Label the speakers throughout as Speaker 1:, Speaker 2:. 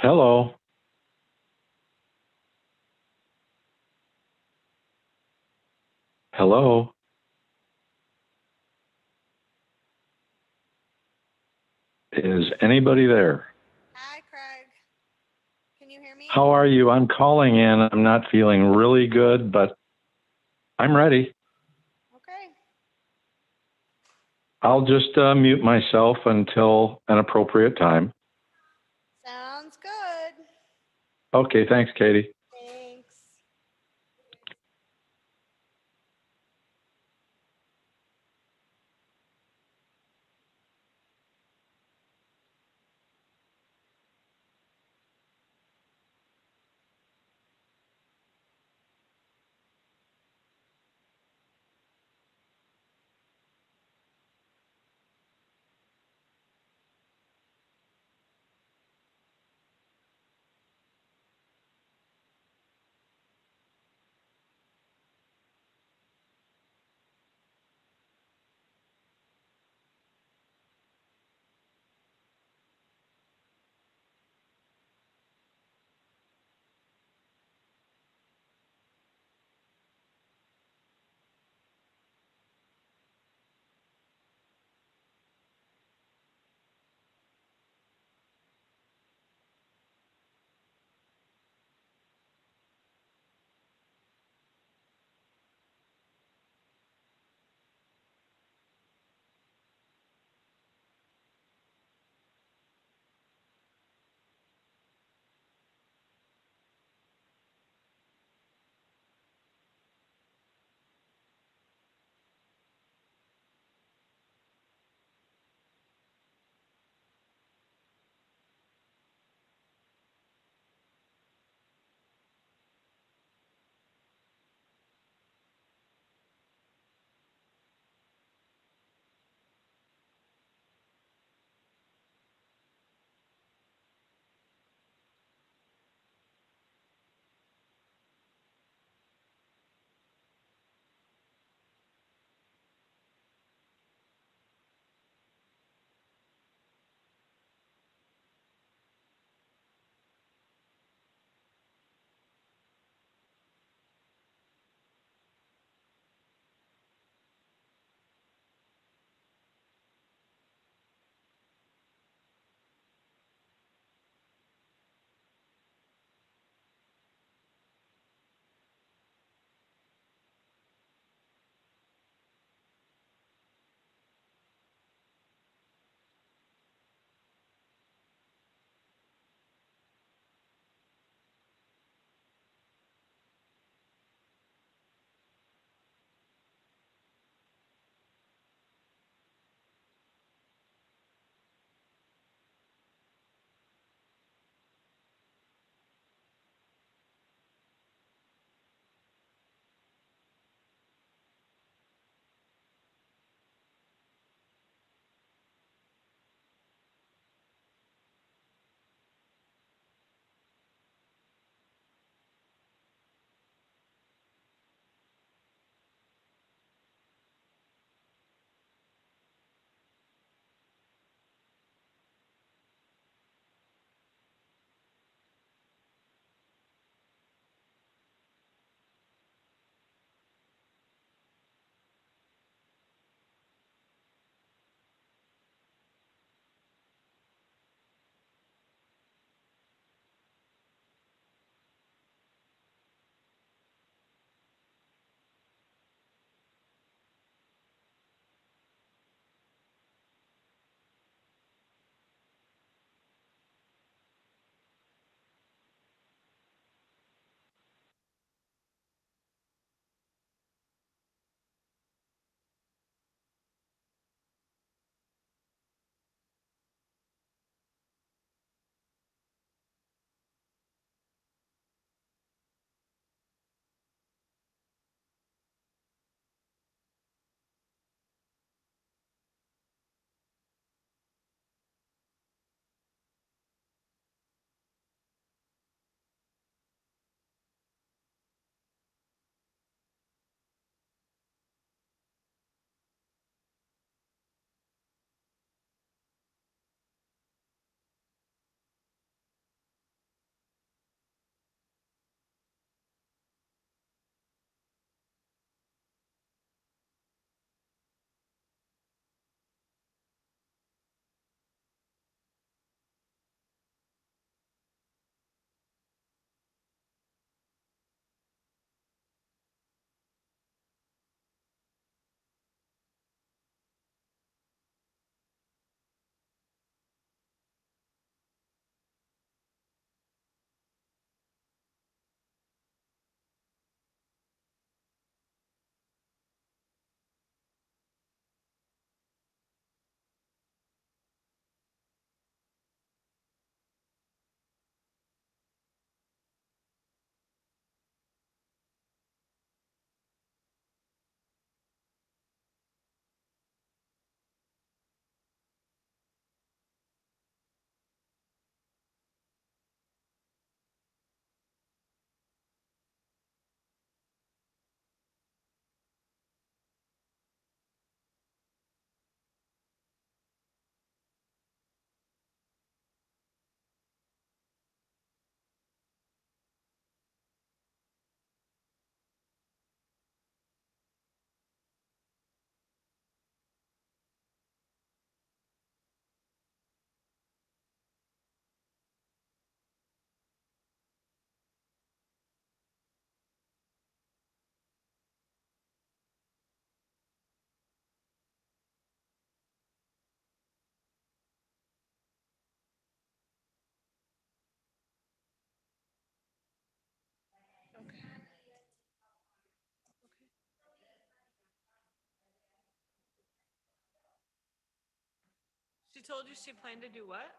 Speaker 1: Hello. Hello. Is anybody there?
Speaker 2: Hi, Craig. Can you hear me?
Speaker 1: How are you? I'm calling in. I'm not feeling really good, but I'm ready.
Speaker 2: Okay.
Speaker 1: I'll just mute myself until an appropriate time.
Speaker 2: Sounds good.
Speaker 1: Okay, thanks, Katie.
Speaker 2: Thanks.
Speaker 3: She told you she planned to do what?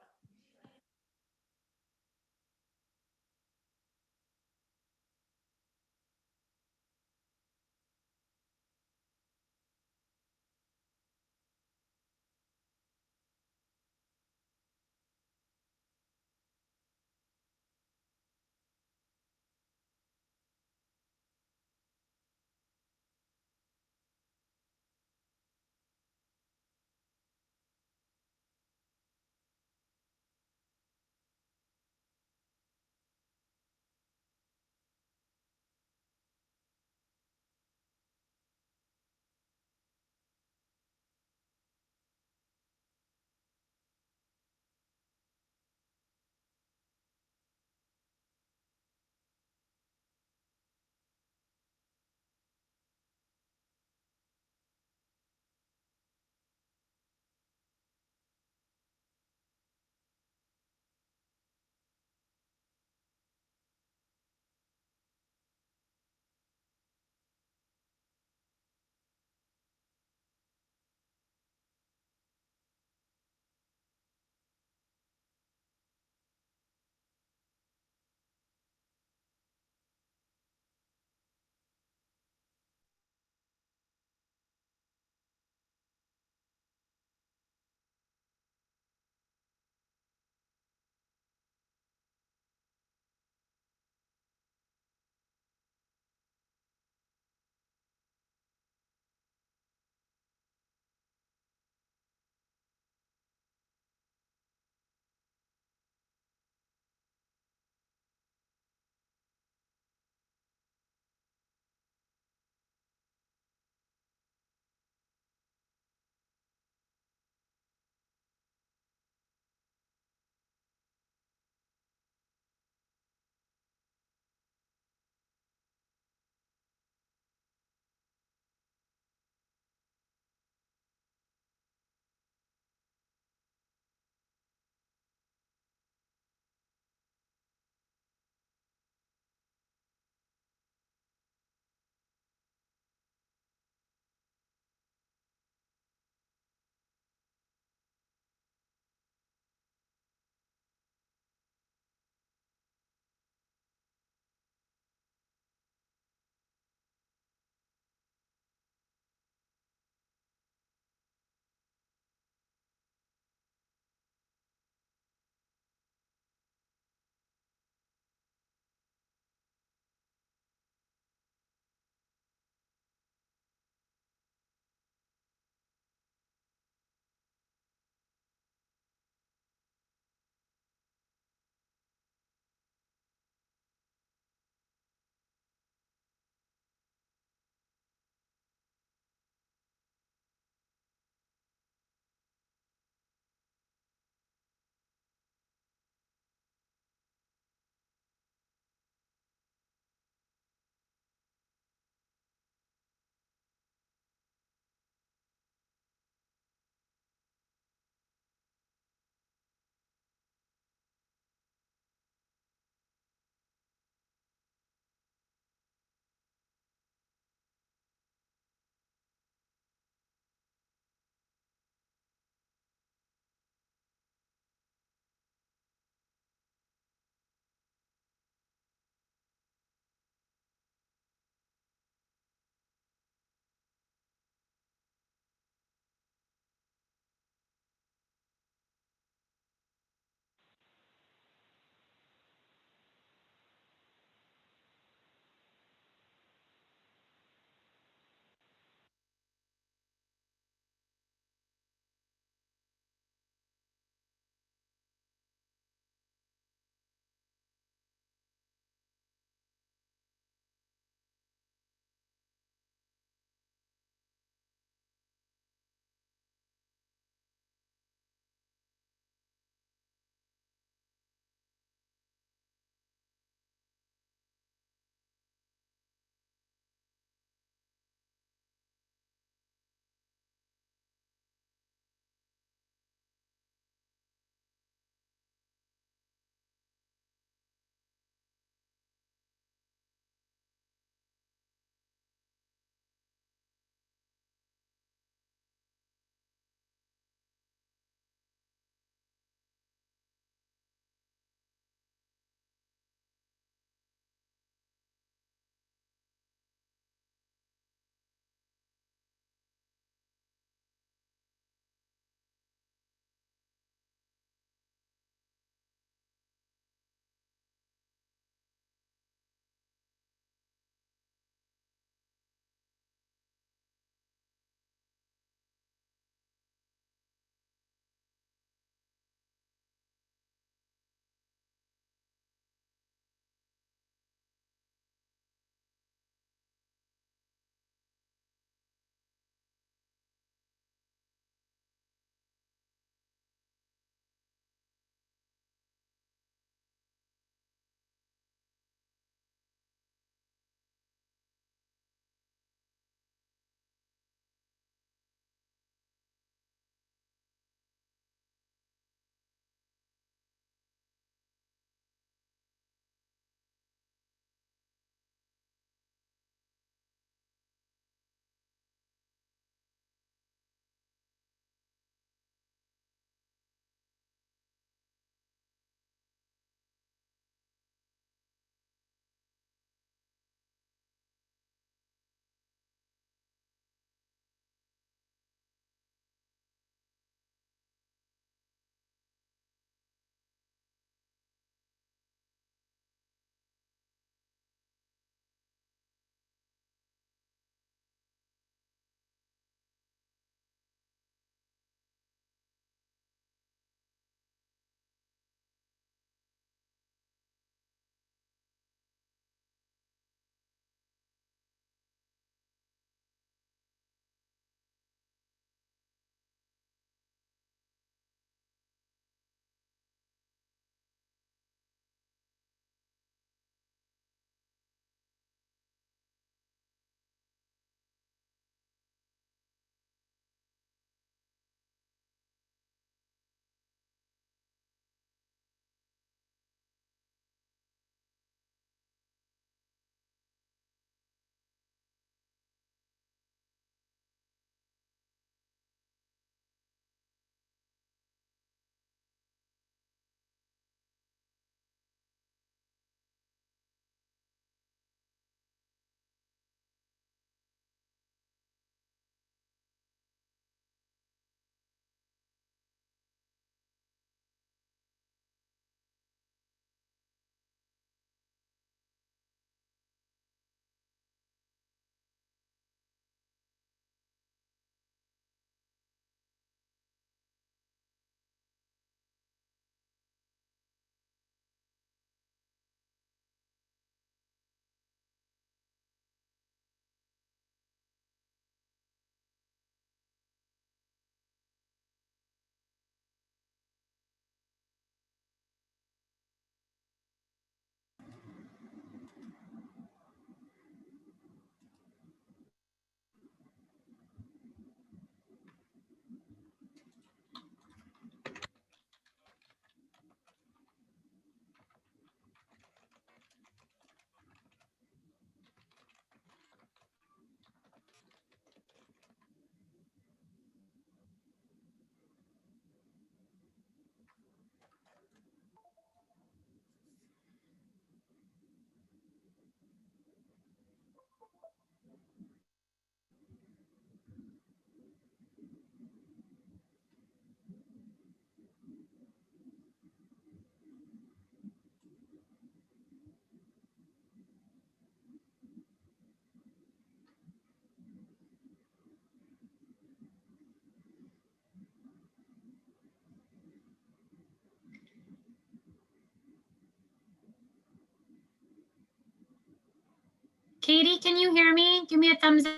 Speaker 3: Katie, can you hear me? Give me a thumbs up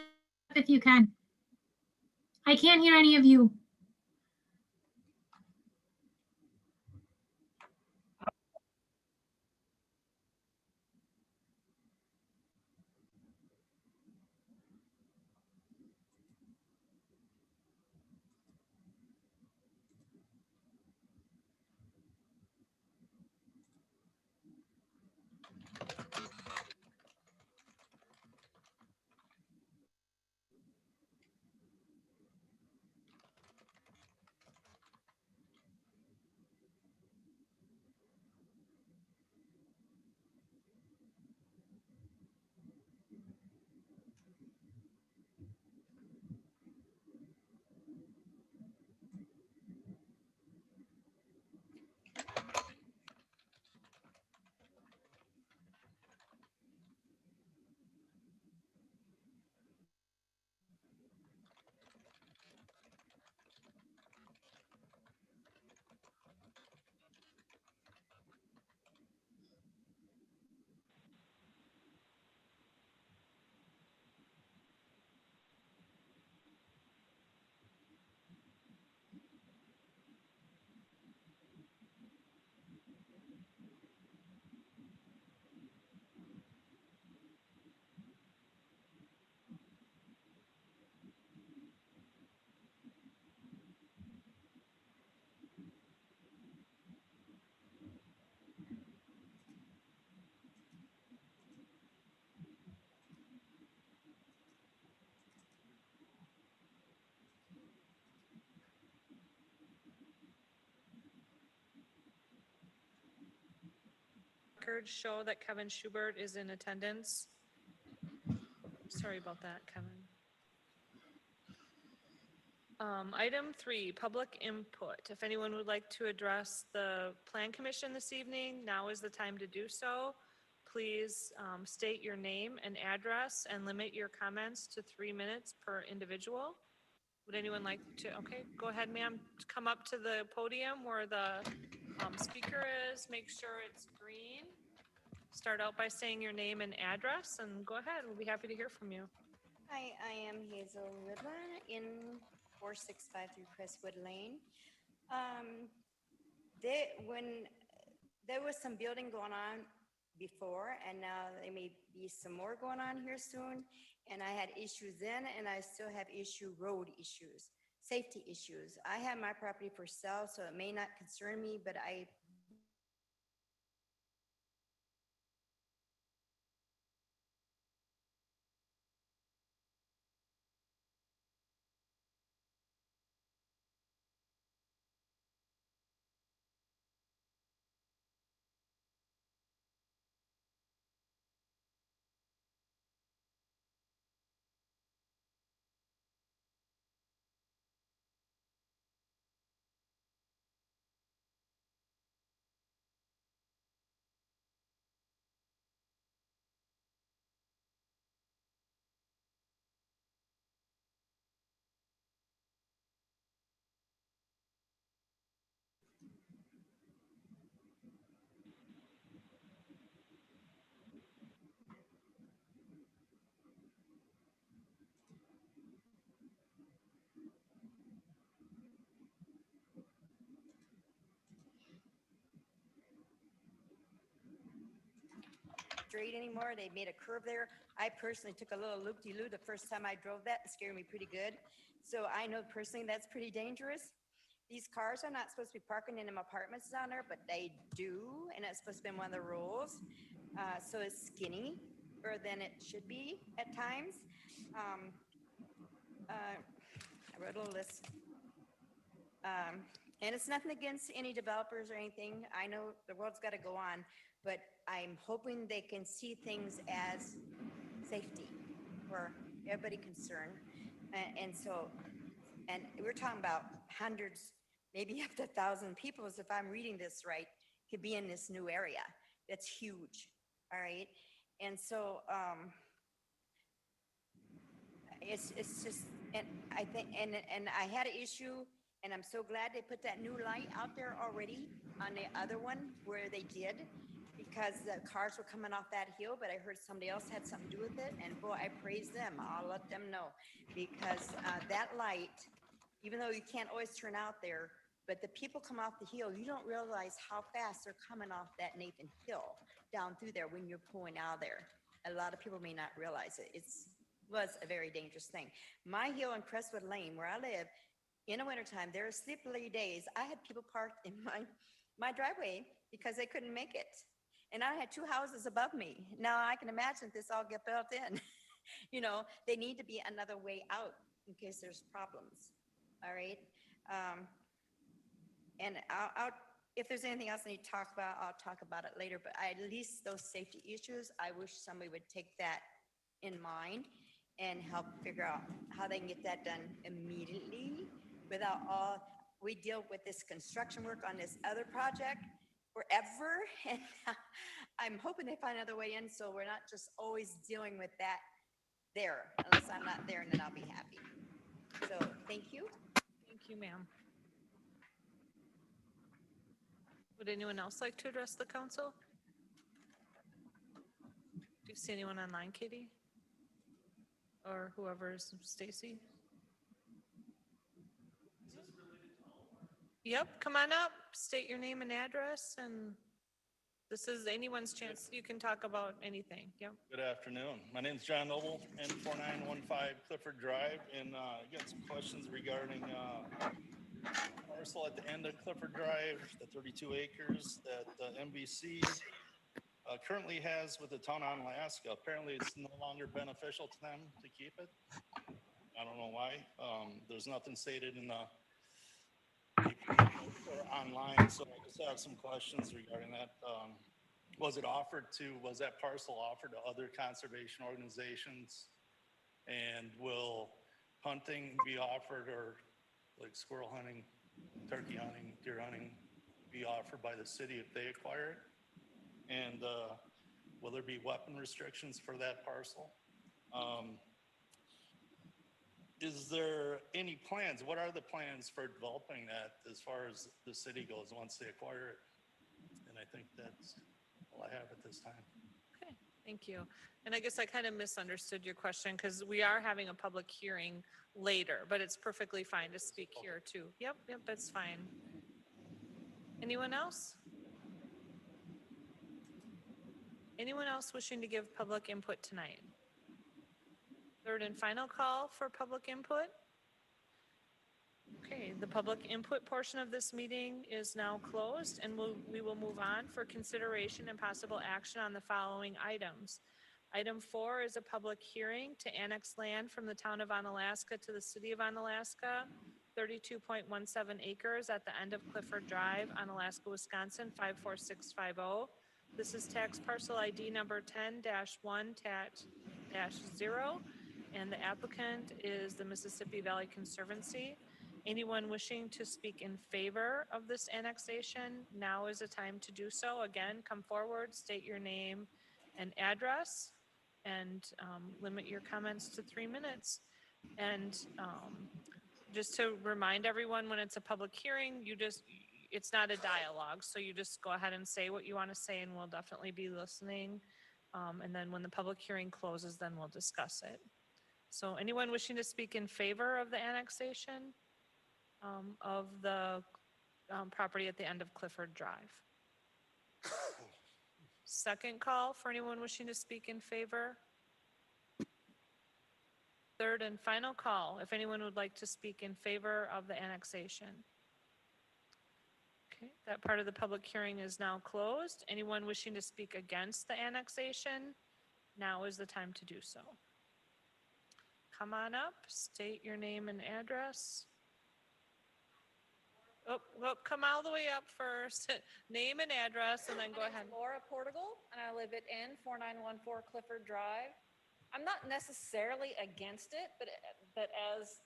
Speaker 3: if you can. I can't hear any of you.
Speaker 4: Records show that Kevin Schubert is in attendance. Sorry about that, Kevin. Item 3, public input. If anyone would like to address the Plan Commission this evening, now is the time to do so. Please state your name and address and limit your comments to 3 minutes per individual. Would anyone like to, okay, go ahead, ma'am. Come up to the podium where the speaker is. Make sure it's green. Start out by saying your name and address and go ahead. We'll be happy to hear from you.
Speaker 5: Hi, I am Hazel Woodland in 4653 Crestwood Lane. When there was some building going on before, and now there may be some more going on here soon. And I had issues then, and I still have road issues, safety issues. I have my property for sale, so it may not concern me, but I straight anymore. They made a curve there. I personally took a little loop-de-loo the first time I drove that. It scared me pretty good. So I know personally that's pretty dangerous. These cars are not supposed to be parking in them apartments down there, but they do, and it's supposed to be one of the rules. So it's skinny, or than it should be at times. I wrote a little list. And it's nothing against any developers or anything. I know the world's got to go on, but I'm hoping they can see things as safety for everybody concerned. And we're talking about hundreds, maybe up to 1,000 people, if I'm reading this right, could be in this new area. That's huge. All right. And so it's just, and I think, and I had an issue, and I'm so glad they put that new light out there already on the other one where they did. because the cars were coming off that hill, but I heard somebody else had something to do with it, and boy, I praise them. I'll let them know, because that light, even though you can't always turn out there, but the people come off the hill, you don't realize how fast they're coming off that Nathan Hill down through there when you're pulling out of there. A lot of people may not realize it. Was a very dangerous thing. My hill in Crestwood Lane, where I live, in the wintertime, there are sleepy days. I had people parked in my driveway because they couldn't make it. And I had 2 houses above me. Now I can imagine this all get built in. You know, they need to be another way out in case there's problems. All right. And if there's anything else I need to talk about, I'll talk about it later. But at least those safety issues, I wish somebody would take that in mind and help figure out how they can get that done immediately without we deal with this construction work on this other project forever. And I'm hoping they find another way in, so we're not just always dealing with that there. Unless I'm not there, and then I'll be happy. So thank you.
Speaker 4: Thank you, ma'am. Would anyone else like to address the council? Do you see anyone online, Katie? Or whoever's, Stacy? Yep, come on up, state your name and address, and this is anyone's chance. You can talk about anything. Yep.
Speaker 6: Good afternoon. My name's John Noble, N4915 Clifford Drive, and I got some questions regarding parcel at the end of Clifford Drive, the 32 acres that MBC currently has with the town on Alaska. Apparently, it's no longer beneficial to them to keep it. I don't know why. There's nothing stated in the or online, so I just have some questions regarding that. Was that parcel offered to other conservation organizations? And will hunting be offered, or like squirrel hunting, turkey hunting, deer hunting be offered by the city if they acquire it? And will there be weapon restrictions for that parcel? Is there any plans? What are the plans for developing that as far as the city goes once they acquire it? And I think that's all I have at this time.
Speaker 4: Okay, thank you. And I guess I kind of misunderstood your question because we are having a public hearing later, but it's perfectly fine to speak here too. Yep, that's fine. Anyone else? Anyone else wishing to give public input tonight? Third and final call for public input. Okay, the public input portion of this meeting is now closed, and we will move on for consideration and possible action on the following items. Item 4 is a public hearing to annex land from the town of Onalaska to the city of Onalaska, 32.17 acres at the end of Clifford Drive, Onalaska, Wisconsin, 54650. This is tax parcel ID number 10-1-0, and the applicant is the Mississippi Valley Conservancy. Anyone wishing to speak in favor of this annexation, now is the time to do so. Again, come forward, state your name and address, and limit your comments to 3 minutes. And just to remind everyone, when it's a public hearing, it's not a dialogue, so you just go ahead and say what you want to say, and we'll definitely be listening. And then when the public hearing closes, then we'll discuss it. So anyone wishing to speak in favor of the annexation of the property at the end of Clifford Drive? Second call for anyone wishing to speak in favor. Third and final call if anyone would like to speak in favor of the annexation. Okay, that part of the public hearing is now closed. Anyone wishing to speak against the annexation, now is the time to do so. Come on up, state your name and address. Oh, come all the way up first. Name and address, and then go ahead.
Speaker 7: Laura Portugal, and I live at N4914 Clifford Drive. I'm not necessarily against it, but as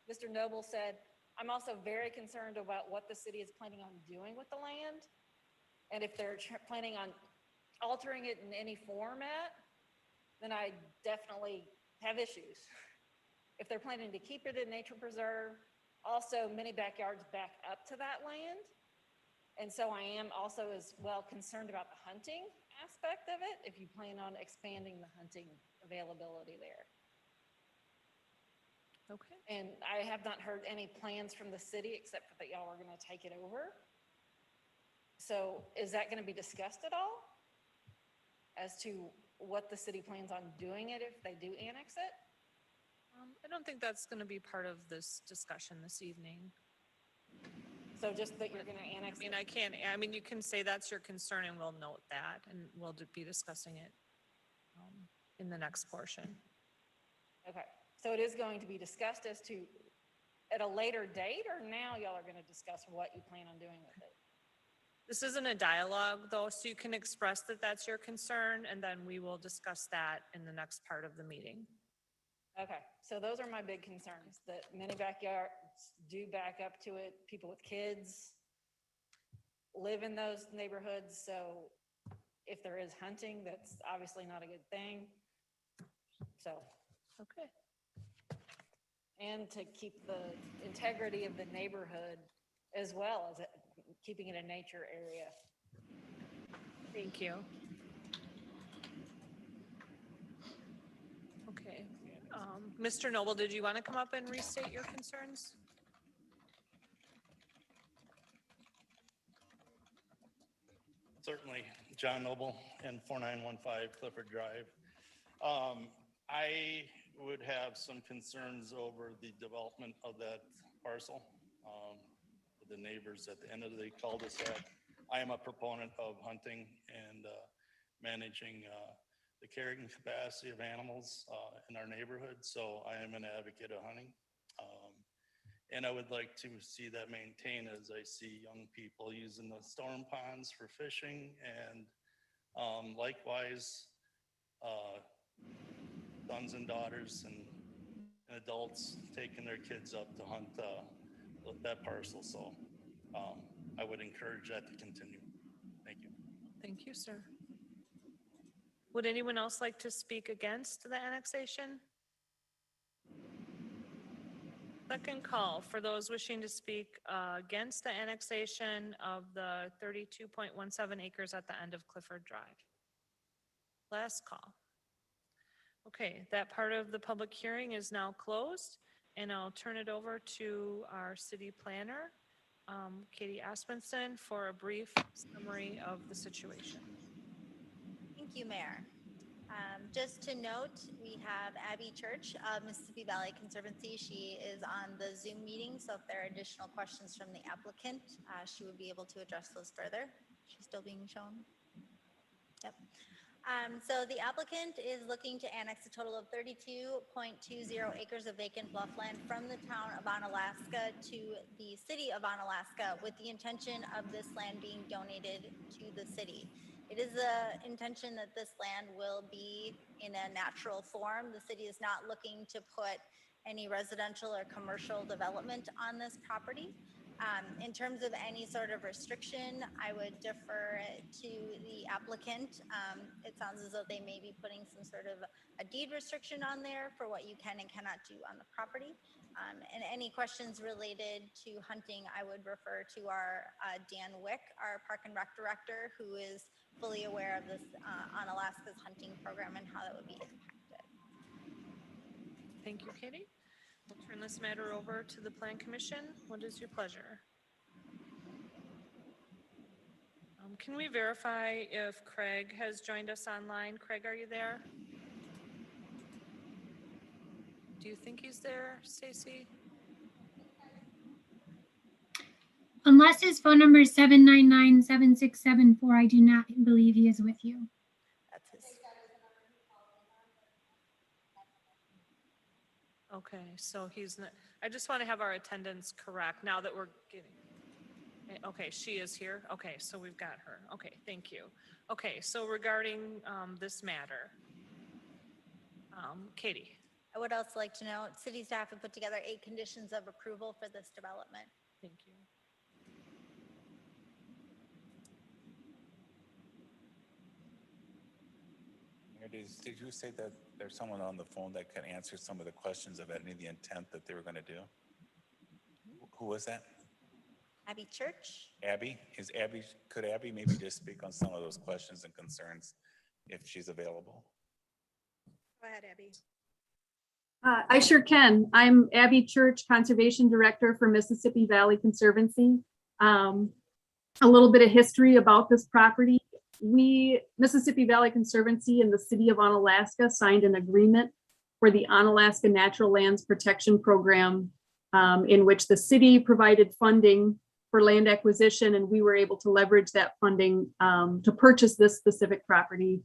Speaker 7: Mr. Noble said, I'm also very concerned about what the city is planning on doing with the land. And if they're planning on altering it in any format, then I definitely have issues. If they're planning to keep it in nature preserve, also many backyards back up to that land. And so I am also as well concerned about the hunting aspect of it, if you plan on expanding the hunting availability there.
Speaker 4: Okay.
Speaker 7: And I have not heard any plans from the city except for that y'all are gonna take it over. So is that gonna be discussed at all? As to what the city plans on doing it if they do annex it?
Speaker 4: I don't think that's going to be part of this discussion this evening.
Speaker 7: So just that you're gonna
Speaker 4: I
Speaker 7: annex
Speaker 4: mean,
Speaker 7: it?
Speaker 4: I mean, you can say that's your concern and we'll note that and we'll be discussing it in the next portion.
Speaker 7: Okay, so it is going to be discussed as to, at a later date, or now y'all are gonna discuss what you plan on doing with it?
Speaker 4: This isn't a dialogue though, so you can express that that's your concern and then we will discuss that in the next part of the meeting.
Speaker 7: Okay, so those are my big concerns, that many backyards do back up to it, people with kids live in those neighborhoods, so if there is hunting, that's obviously not a good thing. So,
Speaker 4: Okay.
Speaker 7: and to keep the integrity of the neighborhood as well as keeping it a nature area.
Speaker 4: Thank you. Okay. Mr. Noble, did you want to come up and restate your concerns?
Speaker 6: Certainly, John Noble and 4915 Clifford Drive. I would have some concerns over the development of that parcel, with the neighbors at the end of the cul-de-sac. I am a proponent of hunting and managing the carrying capacity of animals in our neighborhood, so I am an advocate of hunting. And I would like to see that maintained, as I see young people using the storm ponds for fishing, and likewise, sons and daughters and adults taking their kids up to hunt that parcel. So I would encourage that to continue. Thank you.
Speaker 4: Thank you, sir. Would anyone else like to speak against the annexation? Second call for those wishing to speak against the annexation of the 32.17 acres at the end of Clifford Drive. Last call. Okay, that part of the public hearing is now closed, and I'll turn it over to our city planner, Katie Aspenson, for a brief summary of the situation.
Speaker 2: Thank you, Mayor. Just to note, we have Abby Church of Mississippi Valley Conservancy. She is on the Zoom meeting, so if there are additional questions from the applicant, she would be able to address those further. She's still being shown. Yep. So the applicant is looking to annex a total of 32.20 acres of vacant bluffland from the town of Onalaska to the city of Onalaska, with the intention of this land being donated to the city. It is the intention that this land will be in a natural form. The city is not looking to put any residential or commercial development on this property. In terms of any sort of restriction, I would defer to the applicant. It sounds as though they may be putting some sort of a deed restriction on there for what you can and cannot do on the property. And any questions related to hunting, I would refer to our Dan Wick, our Park and Rec Director, who is fully aware of this Onalaska's hunting program and how that would be impacted.
Speaker 4: Thank you, Katie. We'll turn this matter over to the Plan Commission. What is your pleasure? Can we verify if Craig has joined us online? Craig, are you there? Do you think he's there, Stacy?
Speaker 3: Unless his phone number is 799-7674, I do not believe he is with you.
Speaker 2: That's his.
Speaker 4: Okay, so he's not, I just want to have our attendance correct now that we're getting, okay, she is here. Okay, so we've got her. Okay, thank you. Okay, so regarding this matter, Katie.
Speaker 2: I would also like to note, city staff have put together 8 conditions of approval for this development.
Speaker 4: Thank you.
Speaker 8: Did you say that there's someone on the phone that can answer some of the questions of any of the intent that they were going to do? Who was that?
Speaker 2: Abby Church.
Speaker 8: Could Abby maybe just speak on some of those questions and concerns if she's available?
Speaker 5: Go ahead, Abby.
Speaker 9: I sure can. I'm Abby Church, Conservation Director for Mississippi Valley Conservancy. A little bit of history about this property. Mississippi Valley Conservancy and the City of Onalaska signed an agreement for the Onalaska Natural Lands Protection Program, in which the city provided funding for land acquisition, and we were able to leverage that funding to purchase this specific property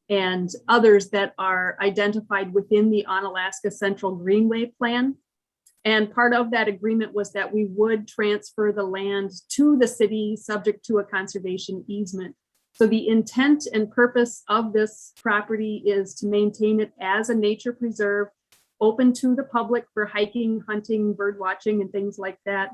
Speaker 9: and others that are identified within the Onalaska Central Greenway Plan. And part of that agreement was that we would transfer the land to the city subject to a conservation easement. So the intent and purpose of this property is to maintain it as a nature preserve, open to the public for hiking, hunting, bird watching, and things like that.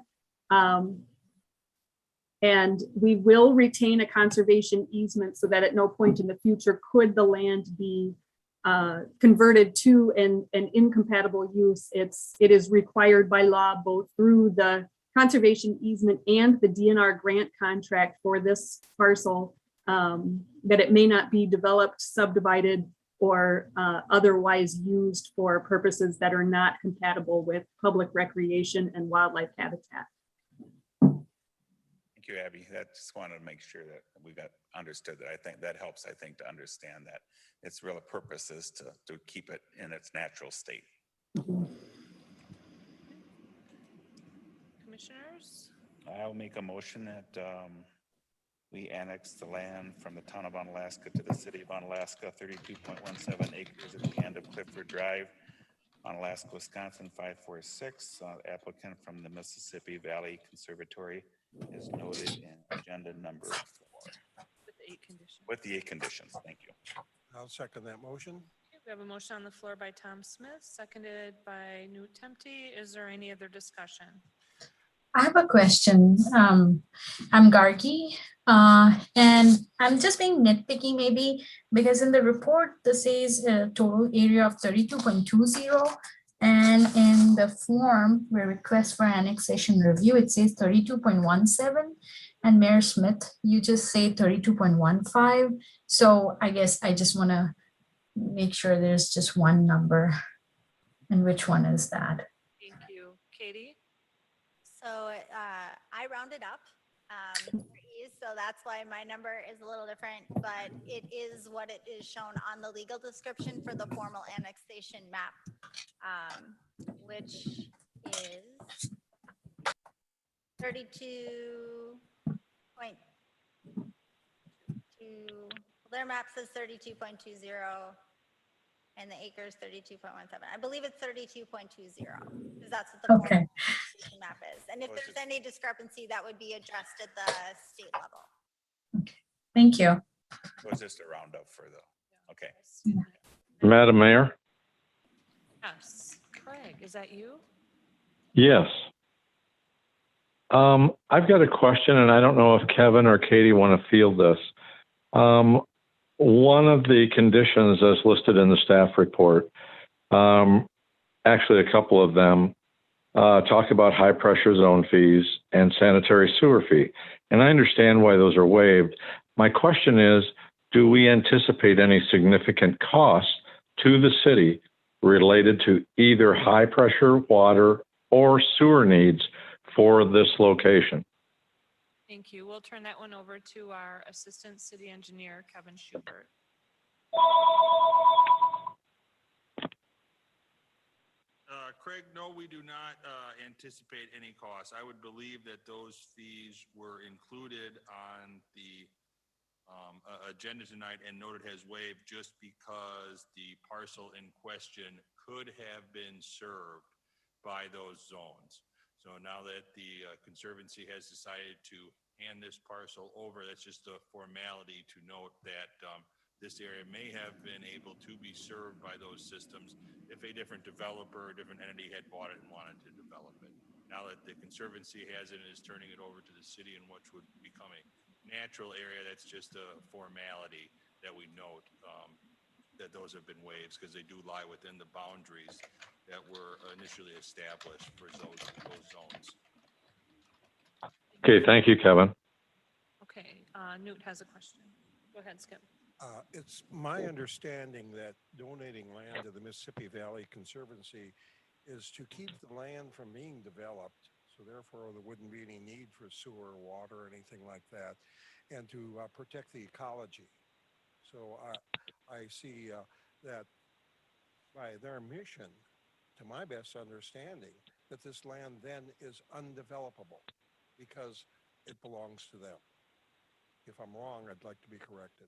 Speaker 9: And we will retain a conservation easement so that at no point in the future could the land be converted to an incompatible use. It is required by law, both through the conservation easement and the DNR grant contract for this parcel, that it may not be developed, subdivided, or otherwise used for purposes that are not compatible with public recreation and wildlife habitat.
Speaker 8: Thank you, Abby. I just wanted to make sure that we got understood that. I think that helps, to understand that its real purpose is to keep it in its natural state.
Speaker 4: Commissioners?
Speaker 8: I'll make a motion that we annex the land from the town of Onalaska to the city of Onalaska, 32.17 acres at the end of Clifford Drive, Onalaska, Wisconsin, 546. Applicant from the Mississippi Valley Conservatory is noted in agenda number 4.
Speaker 4: With the 8 conditions.
Speaker 8: With the 8 conditions. Thank you.
Speaker 10: I'll second that motion.
Speaker 4: Okay, we have a motion on the floor by Tom Smith, seconded by Newt Temte. Is there any other discussion?
Speaker 11: I have a question. I'm Gargi, and I'm just being nitpicky maybe because in the report, this says a total area of 32.20. And in the form where request for annexation review, it says 32.17. And Mayor Smith, you just say 32.15. So I guess I just want to make sure there's just one number. And which one is that?
Speaker 4: Thank you. Katie?
Speaker 2: So I rounded up for ease, so that's why my number is a little different, but it is what it is shown on the legal description for the formal annexation map, which is 32.2. Their map says 32.20. And the acres 32.17. I believe it's 32.20 because that's what the
Speaker 11: Okay.
Speaker 2: map is. And if there's any discrepancy, that would be addressed at the state level.
Speaker 11: Thank you.
Speaker 8: It was just a roundup for the, okay.
Speaker 1: Madam Mayor?
Speaker 4: Yes. Craig, is that you?
Speaker 1: Yes. I've got a question, and I don't know if Kevin or Katie want to field this. One of the conditions as listed in the staff report, actually a couple of them, talk about high pressure zone fees and sanitary sewer fee. And I understand why those are waived. My question is, do we anticipate any significant costs to the city related to either high pressure water or sewer needs for this location?
Speaker 4: Thank you. We'll turn that one over to our Assistant City Engineer, Kevin Schubert.
Speaker 12: Craig, no, we do not anticipate any costs. I would believe that those fees were included on the agenda tonight and noted as waived just because the parcel in question could have been served by those zones. So now that the Conservancy has decided to hand this parcel over, that's just a formality to note that this area may have been able to be served by those systems if a different developer or different entity had bought it and wanted to develop it. Now that the Conservancy has it and is turning it over to the city in which would become a natural area, that's just a formality that we note that those have been waived because they do lie within the boundaries that were initially established for those zones.
Speaker 1: Okay, thank you, Kevin.
Speaker 4: Okay, Newt has a question. Go ahead, Skip.
Speaker 10: It's my understanding that donating land to the Mississippi Valley Conservancy is to keep the land from being developed. So therefore, there wouldn't be any need for sewer, water, or anything like that, and to protect the ecology. So I see that by their mission, to my best understanding, that this land then is undevelopable because it belongs to them. If I'm wrong, I'd like to be corrected.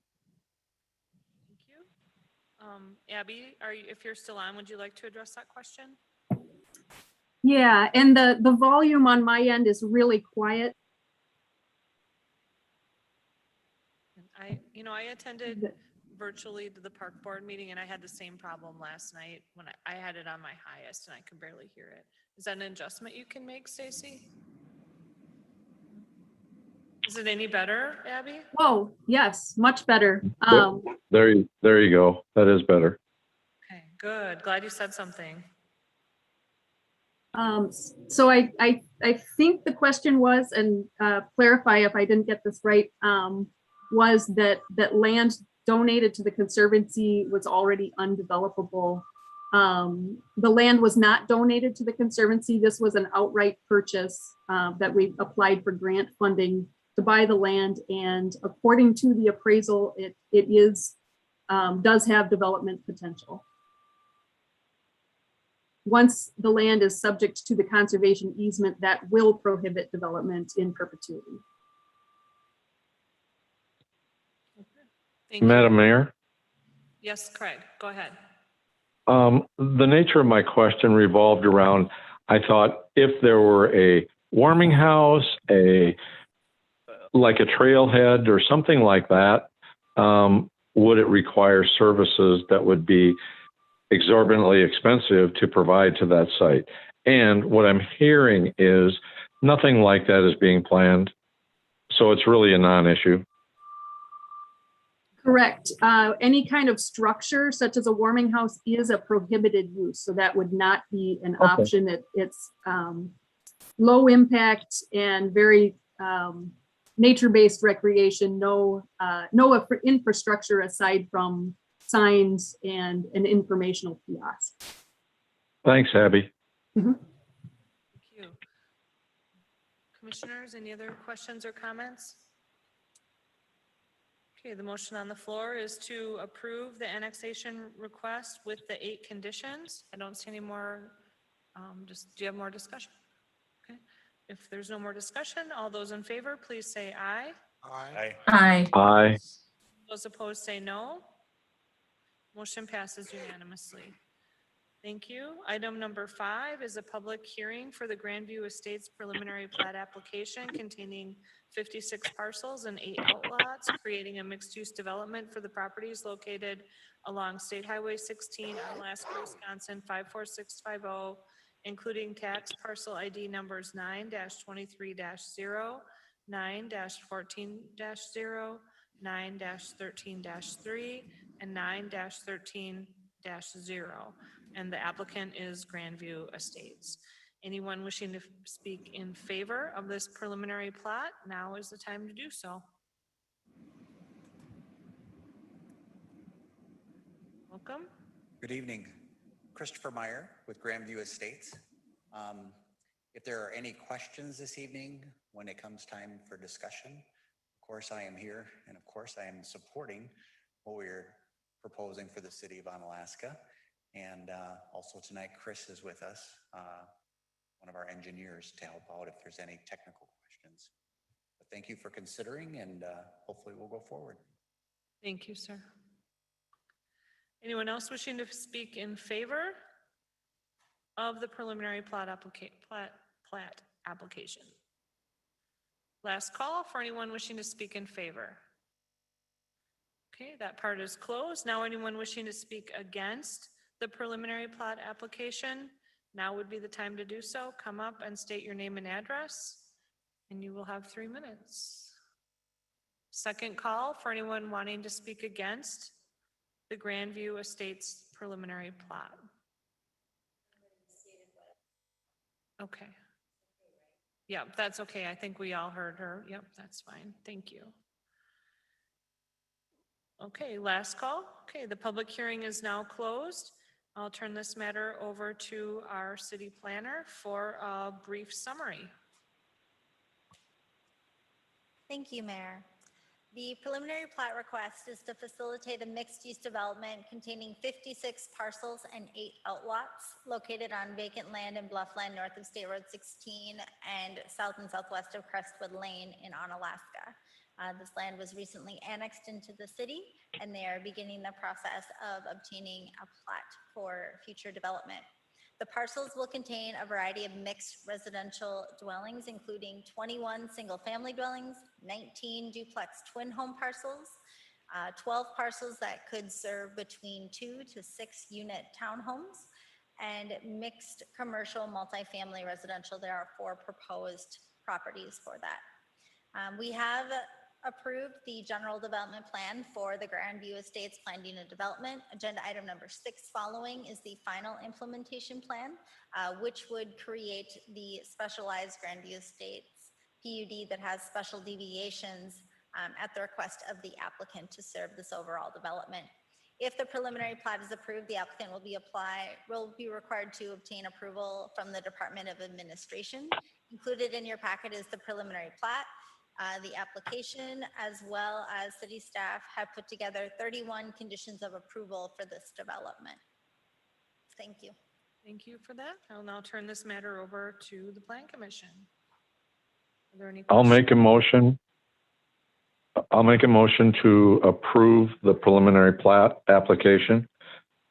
Speaker 4: Thank you. Abby, if you're still on, would you like to address that question?
Speaker 9: Yeah, and the volume on my end is really quiet.
Speaker 4: I attended virtually to the park board meeting and I had the same problem last night when I had it on my highest and I could barely hear it. Is that an adjustment you can make, Stacy? Is it any better, Abby?
Speaker 9: Oh, yes, much better.
Speaker 1: There you go. That is better.
Speaker 4: Okay, good. Glad you said something.
Speaker 9: So I think the question was, and clarify if I didn't get this right, was that land donated to the Conservancy was already undevelopable. The land was not donated to the Conservancy. This was an outright purchase that we applied for grant funding to buy the land. And according to the appraisal, it does have development potential. Once the land is subject to the conservation easement, that will prohibit development in perpetuity.
Speaker 4: Thank you.
Speaker 1: Madam Mayor?
Speaker 4: Yes, Craig, go ahead.
Speaker 1: The nature of my question revolved around, I thought if there were a warming house, like a trailhead or something like that, would it require services that would be exorbitantly expensive to provide to that site? And what I'm hearing is nothing like that is being planned. So it's really a non-issue.
Speaker 9: Correct. Any kind of structure such as a warming house is a prohibited use. So that would not be an option. It's low impact and very nature-based recreation. No infrastructure aside from signs and an informational kiosk.
Speaker 1: Thanks, Abby.
Speaker 9: Mm-hmm.
Speaker 4: Thank you. Commissioners, any other questions or comments? Okay, the motion on the floor is to approve the annexation request with the 8 conditions. I don't see any more. Do you have more discussion? Okay. If there's no more discussion, all those in favor, please say aye.
Speaker 10: Aye.
Speaker 11: Aye.
Speaker 1: Aye.
Speaker 4: Those opposed say no. Motion passes unanimously. Thank you. Item number 5 is a public hearing for the Grandview Estates preliminary plat application containing 56 parcels and 8 outlots, creating a mixed-use development for the properties located along State Highway 16, Alaska, Wisconsin 54650, including tax parcel ID numbers 9-23-0, 9-14-0, 9-13-3, and 9-13-0. And the applicant is Grandview Estates. Anyone wishing to speak in favor of this preliminary plat, now is the time to do so. Welcome.
Speaker 13: Good evening. Christopher Meyer with Grandview Estates. If there are any questions this evening when it comes time for discussion, of course I am here, and of course I am supporting what we're proposing for the city of Onalaska. And also tonight, Chris is with us, one of our engineers, to help out if there's any technical questions. But thank you for considering, and hopefully we'll go forward.
Speaker 4: Thank you, sir. Anyone else wishing to speak in favor of the preliminary plat application? Last call for anyone wishing to speak in favor. Okay, that part is closed. Now anyone wishing to speak against the preliminary plat application, now would be the time to do so. Come up and state your name and address, and you will have 3 minutes. Second call for anyone wanting to speak against the Grandview Estates preliminary plat. Okay. Yeah, that's okay. I think we all heard her. Yep, that's fine. Thank you. Okay, last call. Okay, the public hearing is now closed. I'll turn this matter over to our city planner for a brief summary.
Speaker 2: Thank you, Mayor. The preliminary plat request is to facilitate a mixed-use development containing 56 parcels and 8 outlots located on vacant land in Bluffland north of State Road 16 and south and southwest of Crestwood Lane in Onalaska. This land was recently annexed into the city, and they are beginning the process of obtaining a plat for future development. The parcels will contain a variety of mixed residential dwellings, including 21 single-family dwellings, 19 duplex twin home parcels, 12 parcels that could serve between 2 to 6 unit townhomes, and mixed commercial multifamily residential. There are 4 proposed properties for that. We have approved the general development plan for the Grandview Estates Planned Unit Development. Agenda item number 6 following is the final implementation plan, which would create the specialized Grandview Estates PUD that has special deviations at the request of the applicant to serve this overall development. If the preliminary plat is approved, the applicant will be required to obtain approval from the Department of Administration. Included in your packet is the preliminary plat. The application, as well as city staff, have put together 31 conditions of approval for this development. Thank you.
Speaker 4: Thank you for that. I'll now turn this matter over to the Plan Commission. Are there any questions?
Speaker 1: I'll make a motion to approve the preliminary plat application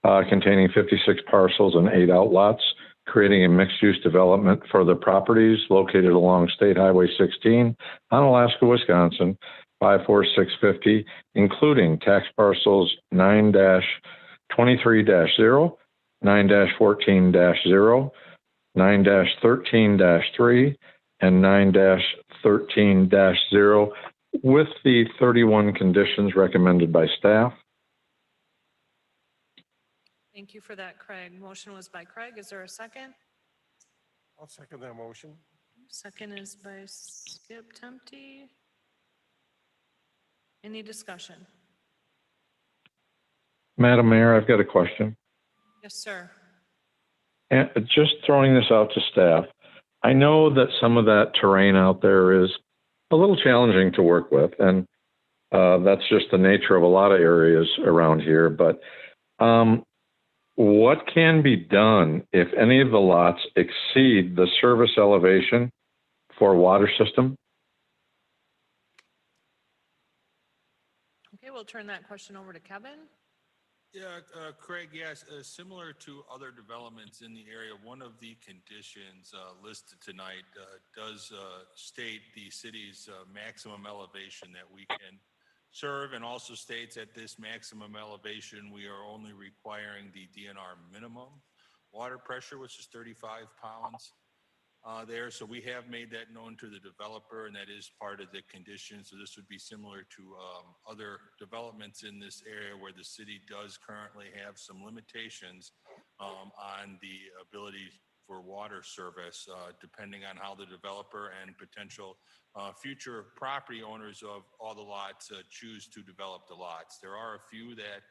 Speaker 1: containing 56 parcels and 8 outlots, creating a mixed-use development for the properties located along State Highway 16, Onalaska, Wisconsin, 54650, including tax parcels 9-23-0, 9-14-0, 9-13-3, and 9-13-0, with the 31 conditions recommended by staff.
Speaker 4: Thank you for that, Craig. Motion was by Craig. Is there a second?
Speaker 10: I'll second that motion.
Speaker 4: Second is by Skip Tempty. Any discussion?
Speaker 1: Madam Mayor, I've got a question.
Speaker 4: Yes, sir.
Speaker 1: And just throwing this out to staff, I know that some of that terrain out there is a little challenging to work with, and that's just the nature of a lot of areas around here, but what can be done if any of the lots exceed the service elevation for a water system?
Speaker 4: Okay, we'll turn that question over to Kevin.
Speaker 12: Yeah, Craig, yes, similar to other developments in the area, one of the conditions listed tonight does state the city's maximum elevation that we can serve, and also states at this maximum elevation, we are only requiring the DNR minimum water pressure, which is 35 pounds there. So we have made that known to the developer, and that is part of the condition. So this would be similar to other developments in this area where the city does currently have some limitations on the ability for water service, depending on how the developer and potential future property owners of all the lots choose to develop the lots. There are a few that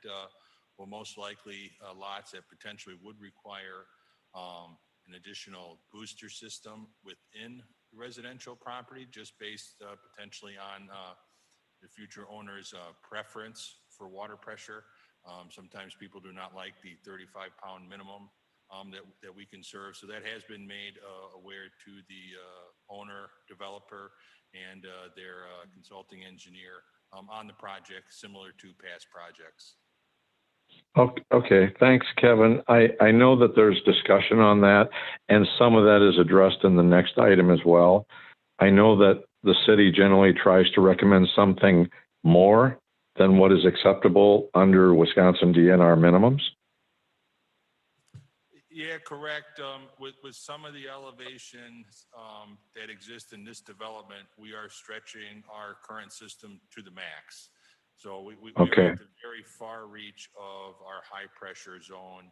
Speaker 12: will most likely lots that potentially would require an additional booster system within the residential property, just based potentially on the future owner's preference for water pressure. Sometimes people do not like the 35-pound minimum that we can serve. So that has been made aware to the owner, developer, and their consulting engineer on the project, similar to past projects.
Speaker 1: Okay, thanks, Kevin. I know that there's discussion on that, and some of that is addressed in the next item as well. I know that the city generally tries to recommend something more than what is acceptable under Wisconsin DNR minimums.
Speaker 12: Yeah, correct. With some of the elevations that exist in this development, we are stretching our current system to the max. So we're at the very far reach of our high pressure zone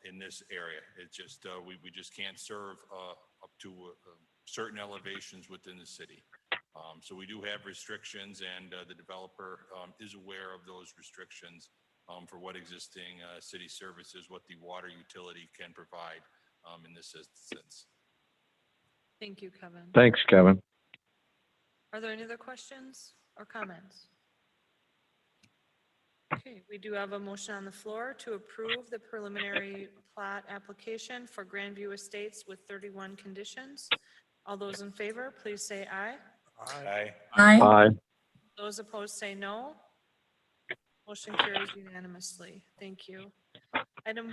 Speaker 12: in this area. It's just we just can't serve up to certain elevations within the city. So we do have restrictions, and the developer is aware of those restrictions for what existing city services, what the water utility can provide in this instance.
Speaker 4: Thank you, Kevin.
Speaker 1: Thanks, Kevin.
Speaker 4: Are there any other questions or comments? Okay, we do have a motion on the floor to approve the preliminary plat application for Grandview Estates with 31 conditions. All those in favor, please say aye.
Speaker 8: Aye.
Speaker 1: Aye.
Speaker 4: Those opposed say no. Motion carries unanimously. Thank you. Item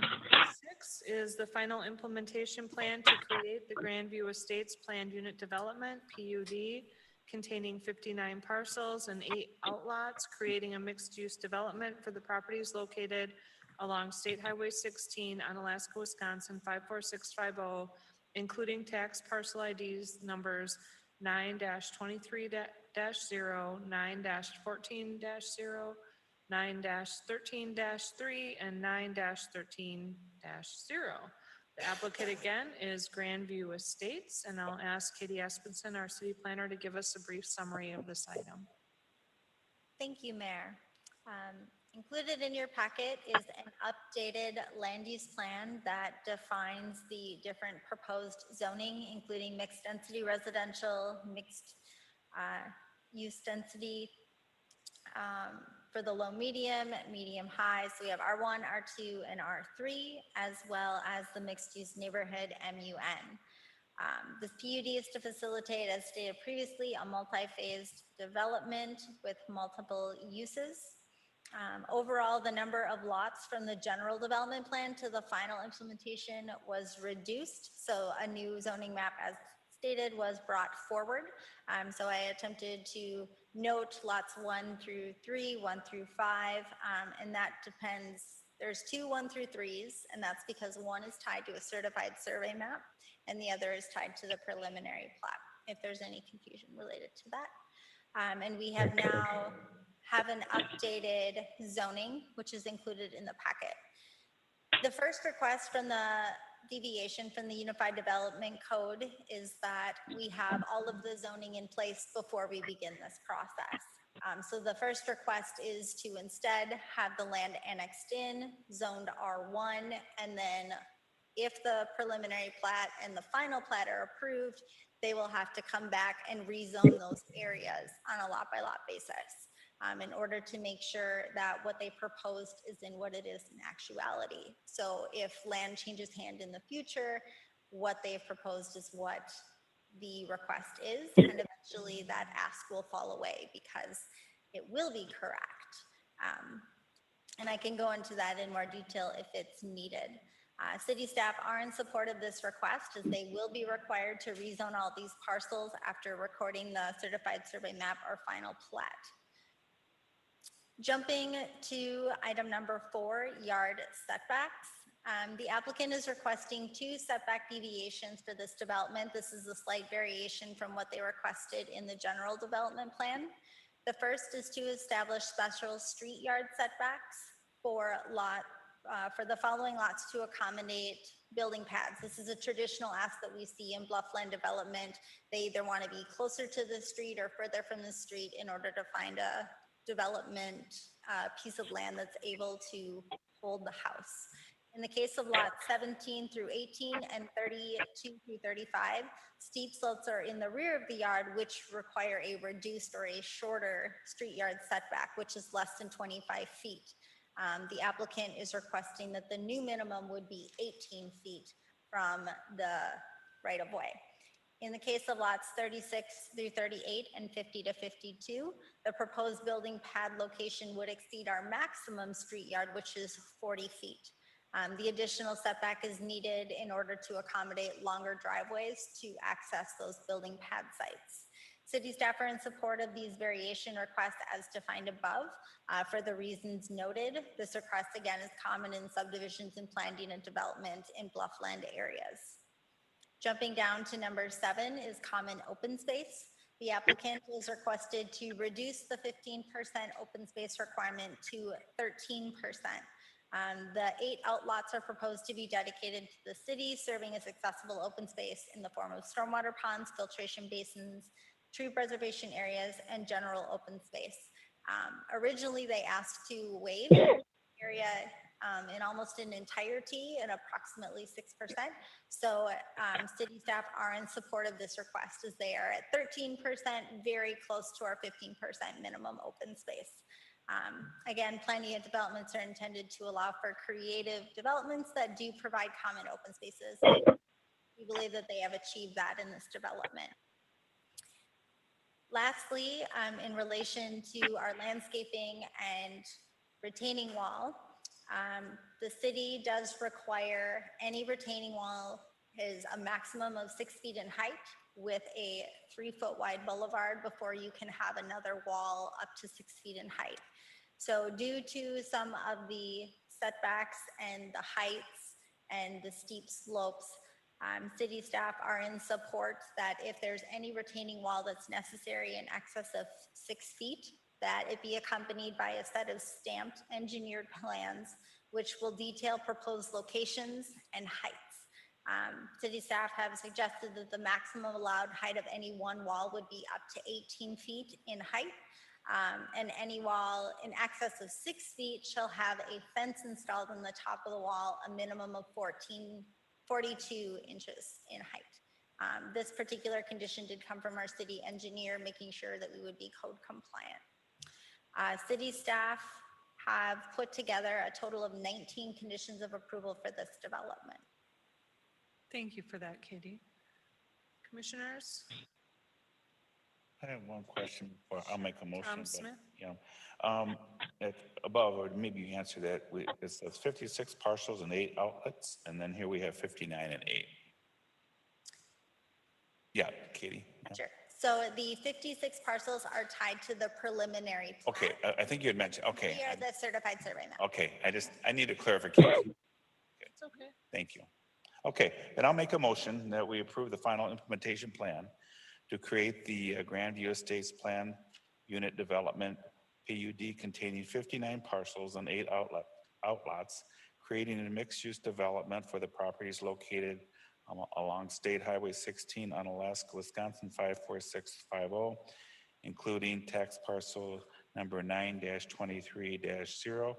Speaker 4: 6 is the final implementation plan to create the Grandview Estates Planned Unit Development, PUD, containing 59 parcels and 8 outlots, creating a mixed-use development for the properties located along State Highway 16 on Alaska, Wisconsin, 54650, including tax parcel IDs numbers 9-23-0, 9-14-0, 9-13-3, and 9-13-0. The applicant again is Grandview Estates, and I'll ask Katie Espenson, our city planner, to give us a brief summary of this item.
Speaker 2: Thank you, Mayor. Included in your packet is an updated land use plan that defines the different proposed zoning, including mixed density residential, mixed use density for the low medium, medium high. So we have R1, R2, and R3, as well as the mixed use neighborhood MUN. This PUD is to facilitate, as stated previously, a multi-phased development with multiple uses. Overall, the number of lots from the general development plan to the final implementation was reduced. So a new zoning map, as stated, was brought forward. So I attempted to note lots 1 through 3, 1 through 5, and that depends. There's 2 1 through 3s, and that's because one is tied to a certified survey map and the other is tied to the preliminary plat, if there's any confusion related to that. And we have now have an updated zoning, which is included in the packet. The first request from the deviation from the Unified Development Code is that we have all of the zoning in place before we begin this process. So the first request is to instead have the land annexed in, zoned R1, and then if the preliminary plat and the final plat are approved, they will have to come back and rezone those areas on a lot by lot basis in order to make sure that what they proposed is in what it is in actuality. So if land changes hand in the future, what they've proposed is what the request is, and eventually that ask will fall away because it will be correct. And I can go into that in more detail if it's needed. City staff are in support of this request, as they will be required to rezone all these parcels after recording the certified survey map or final plat. Jumping to item number 4, yard setbacks. The applicant is requesting 2 setback deviations for this development. This is a slight variation from what they requested in the general development plan. The first is to establish special street yard setbacks for the following lots to accommodate building pads. This is a traditional ask that we see in bluffland development. They either want to be closer to the street or further from the street in order to find a development piece of land that's able to hold the house. In the case of lots 17 through 18 and 32 through 35, steep slopes are in the rear of the yard, which require a reduced or a shorter street yard setback, which is less than 25 feet. The applicant is requesting that the new minimum would be 18 feet from the right of way. In the case of lots 36 through 38 and 50 to 52, the proposed building pad location would exceed our maximum street yard, which is 40 feet. The additional setback is needed in order to accommodate longer driveways to access those building pad sites. City staff are in support of these variation requests as defined above for the reasons noted. This request again is common in subdivisions and planned unit development in bluffland areas. Jumping down to number 7 is common open space. The applicant is requested to reduce the 15% open space requirement to 13%. The 8 outlots are proposed to be dedicated to the city, serving as accessible open space in the form of stormwater ponds, filtration basins, tree preservation areas, and general open space. Originally, they asked to waive area in almost an entirety at approximately 6%. So city staff are in support of this request as they are at 13%, very close to our 15% minimum open space. Again, planning and developments are intended to allow for creative developments that do provide common open spaces. We believe that they have achieved that in this development. Lastly, in relation to our landscaping and retaining wall, the city does require any retaining wall is a maximum of 6 feet in height with a 3-foot wide boulevard before you can have another wall up to 6 feet in height. So due to some of the setbacks and the heights and the steep slopes, city staff are in support that if there's any retaining wall that's necessary in excess of 6 feet, that it be accompanied by a set of stamped engineered plans, which will detail proposed locations and heights. City staff have suggested that the maximum allowed height of any one wall would be up to 18 feet in height. And any wall in excess of 6 feet shall have a fence installed on the top of the wall, a minimum of 42 inches in height. This particular condition did come from our city engineer, making sure that we would be code compliant. City staff have put together a total of 19 conditions of approval for this development.
Speaker 4: Thank you for that, Katie. Commissioners?
Speaker 8: I have one question before I'll make a motion.
Speaker 4: Tom
Speaker 8: but,
Speaker 4: Smith?
Speaker 8: Yeah. Above, or maybe you answer that, it says 56 parcels and 8 outlets, and then here we have 59 and 8. Yeah, Katie. Yeah.
Speaker 2: Sure. So the 56 parcels are tied to the preliminary plat.
Speaker 8: Okay, I think you had mentioned, okay.
Speaker 2: We are the certified survey map.
Speaker 8: Okay, I need a clarification.
Speaker 4: It's okay.
Speaker 8: Thank you. Okay, then I'll make a motion that we approve the final implementation plan to create the Grandview Estates Plan Unit Development PUD containing 59 parcels and 8 outlots, creating a mixed-use development for the properties located along State Highway 16 on Alaska, Wisconsin 54650, including tax parcel number 9-23-0,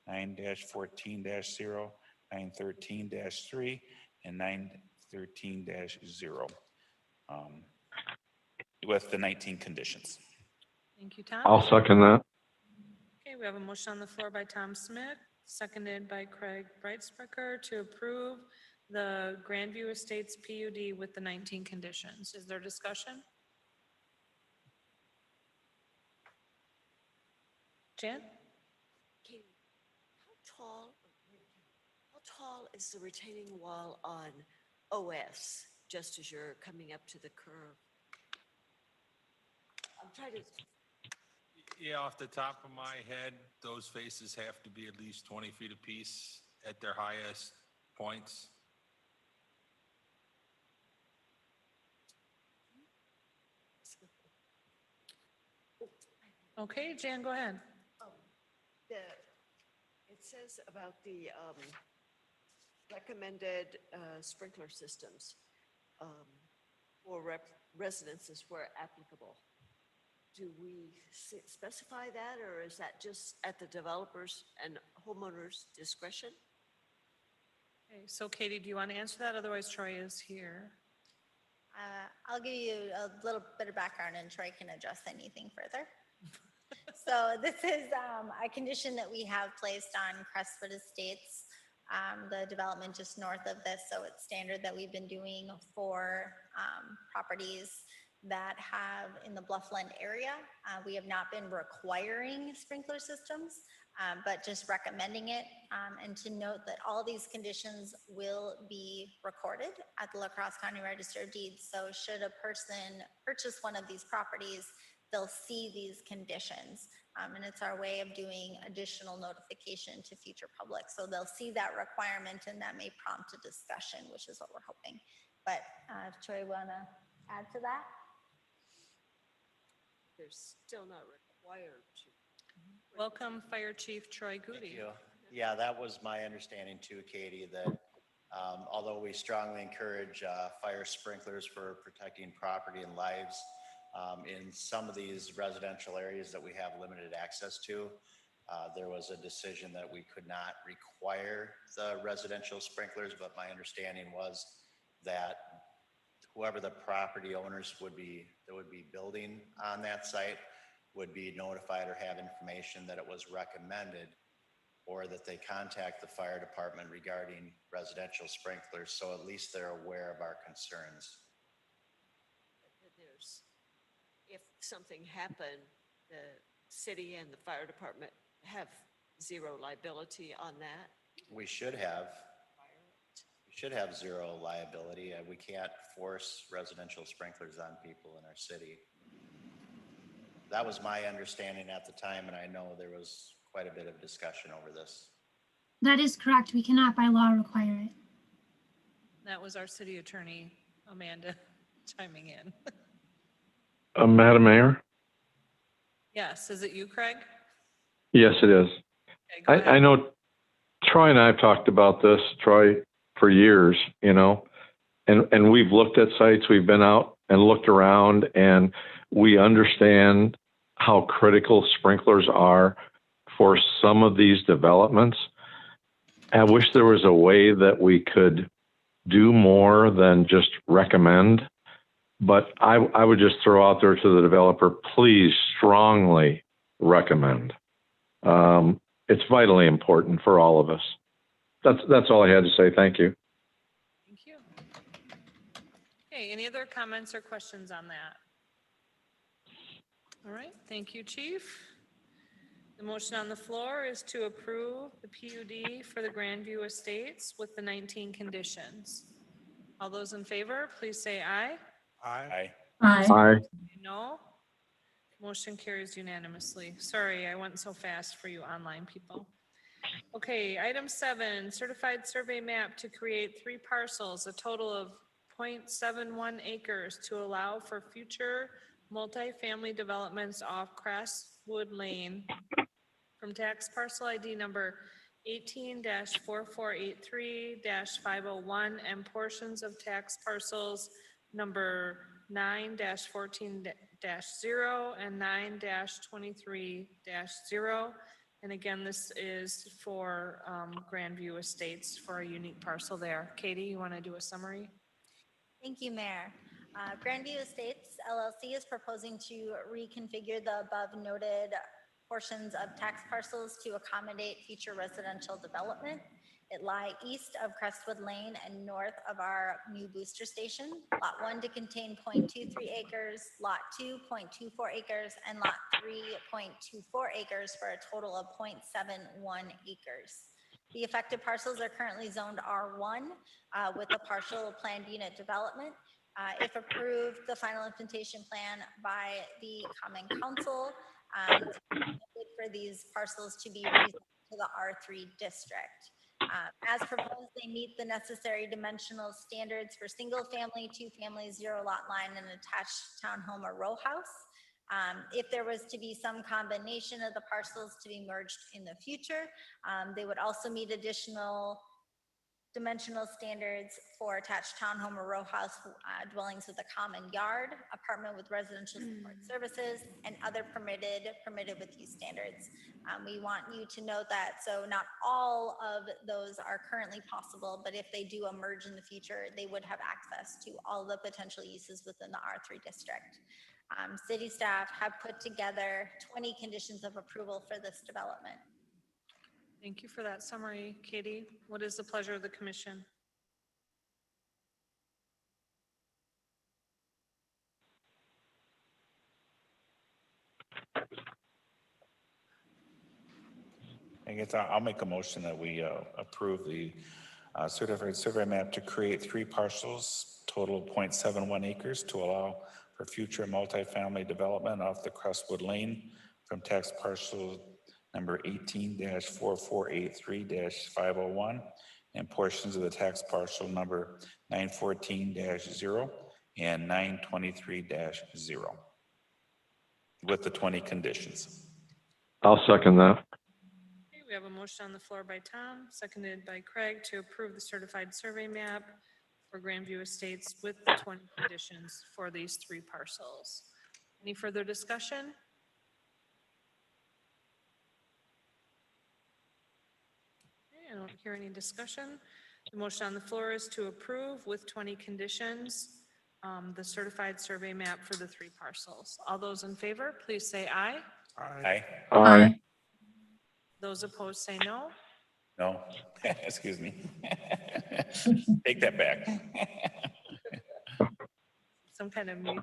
Speaker 8: 9-14-0, 913-3, and 913-0, with the 19 conditions.
Speaker 4: Thank you, Tom.
Speaker 1: I'll second that.
Speaker 4: Okay, we have a motion on the floor by Tom Smith, seconded by Craig Breitsprecher to approve the Grandview Estates PUD with the 19 conditions. Is there discussion? Jan?
Speaker 14: Katie, how tall is the retaining wall on OS, just as you're coming up to the curve? I'm trying to.
Speaker 12: Yeah, off the top of my head, those faces have to be at least 20 feet apiece at their highest points.
Speaker 4: Okay, Jan, go ahead.
Speaker 14: It says about the recommended sprinkler systems for residences where applicable. Do we specify that, or is that just at the developers and homeowners' discretion?
Speaker 4: Okay, so Katie, do you want to answer that? Otherwise, Troy is here.
Speaker 2: I'll give you a little bit of background and Troy can address anything further. So this is a condition that we have placed on Crestwood Estates, the development just north of this. So it's standard that we've been doing for properties that have in the Bluffland area. We have not been requiring sprinkler systems, but just recommending it. And to note that all these conditions will be recorded at the La Crosse County Register of Deeds. So should a person purchase one of these properties, they'll see these conditions. And it's our way of doing additional notification to future public. So they'll see that requirement and that may prompt a discussion, which is what we're hoping. But if Troy wanna add to that?
Speaker 14: They're still not required to.
Speaker 4: Welcome, Fire Chief Troy Goody.
Speaker 15: Yeah, that was my understanding too, Katie, that although we strongly encourage fire sprinklers for protecting property and lives, in some of these residential areas that we have limited access to, there was a decision that we could not require the residential sprinklers, but my understanding was that whoever the property owners would be, that would be building on that site would be notified or have information that it was recommended, or that they contact the fire department regarding residential sprinklers, so at least they're aware of our concerns.
Speaker 14: If something happened, the city and the fire department have zero liability on that.
Speaker 15: We should have zero liability. We can't force residential sprinklers on people in our city. That was my understanding at the time, and I know there was quite a bit of discussion over this.
Speaker 3: That is correct. We cannot by law require it.
Speaker 4: That was our city attorney, Amanda, chiming in.
Speaker 1: Madam Mayor?
Speaker 4: Yes, is it you, Craig?
Speaker 1: Yes, it is.
Speaker 4: Okay, go ahead.
Speaker 1: I know Troy and I have talked about this, Troy, for years, you know, and we've looked at sites, we've been out and looked around, and we understand how critical sprinklers are for some of these developments. I wish there was a way that we could do more than just recommend, but I would just throw out there to the developer, please strongly recommend. It's vitally important for all of us. That's all I had to say. Thank you.
Speaker 4: Thank you. Okay, any other comments or questions on that? All right, thank you, Chief. The motion on the floor is to approve the PUD for the Grandview Estates with the 19 conditions. All those in favor, please say aye.
Speaker 10: Aye.
Speaker 11: Aye.
Speaker 1: Aye.
Speaker 4: No. Motion carries unanimously. Sorry, I went so fast for you online people. Okay, item 7, certified survey map to create 3 parcels, a total of 0.71 acres to allow for future multifamily developments off Crestwood Lane from tax parcel ID number 18-4483-501 and portions of tax parcels number 9-14-0 and 9-23-0. And again, this is for Grandview Estates for a unique parcel there. Katie, you want to do a summary?
Speaker 2: Thank you, Mayor. Grandview Estates LLC is proposing to reconfigure the above noted portions of tax parcels to accommodate future residential development. It lies east of Crestwood Lane and north of our new booster station. Lot 1 to contain 0.23 acres, Lot 2, 0.24 acres, and Lot 3, 0.24 acres for a total of 0.71 acres. The affected parcels are currently zoned R1 with a partial planned unit development. If approved, the final implementation plan by the Common Council for these parcels to be rezoned to the R3 district. As proposed, they meet the necessary dimensional standards for single family, 2 family, 0 lot line, and attached townhome or row house. If there was to be some combination of the parcels to be merged in the future, they would also meet additional dimensional standards for attached townhome or row house dwellings with a common yard, apartment with residential support services, and other permitted with use standards. We want you to note that, so not all of those are currently possible, but if they do emerge in the future, they would have access to all the potential uses within the R3 district. City staff have put together 20 conditions of approval for this development.
Speaker 4: Thank you for that summary, Katie. What is the pleasure of the commission?
Speaker 8: I guess I'll make a motion that we approve the certified survey map to create 3 parcels, total of 0.71 acres to allow for future multifamily development off the Crestwood Lane from tax parcel number 18-4483-501 and portions of the tax parcel number 914-0 and 923-0 with the 20 conditions.
Speaker 1: I'll second that.
Speaker 4: Okay, we have a motion on the floor by Tom, seconded by Craig to approve the certified survey map for Grandview Estates with the 20 conditions for these 3 parcels. Any further discussion? Okay, I don't hear any discussion. The motion on the floor is to approve with 20 conditions the certified survey map for the 3 parcels. All those in favor, please say aye.
Speaker 8: Aye.
Speaker 1: Aye.
Speaker 4: Those opposed say no.
Speaker 8: No, excuse me. Take that back.
Speaker 4: Some kind of meeting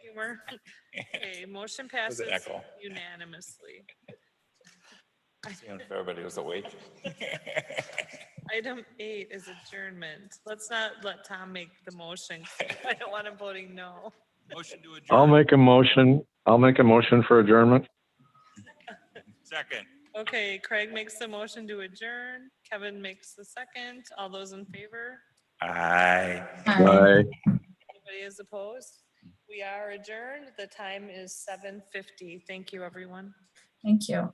Speaker 4: humor. Okay, motion
Speaker 8: Was
Speaker 4: passes
Speaker 8: it echo?
Speaker 4: unanimously.
Speaker 8: Seeing if everybody was awake.
Speaker 4: Item 8 is adjournment. Let's not let Tom make the motion. I don't want him voting no.
Speaker 12: Motion to adjourn.
Speaker 1: I'll make a motion. I'll make a motion for adjournment.
Speaker 12: Second.
Speaker 4: Okay, Craig makes the motion to adjourn. Kevin makes the second. All those in favor?
Speaker 8: Aye.
Speaker 1: Aye.
Speaker 4: Anybody is opposed? We are adjourned. The time is 7:50. Thank you, everyone.
Speaker 11: Thank you.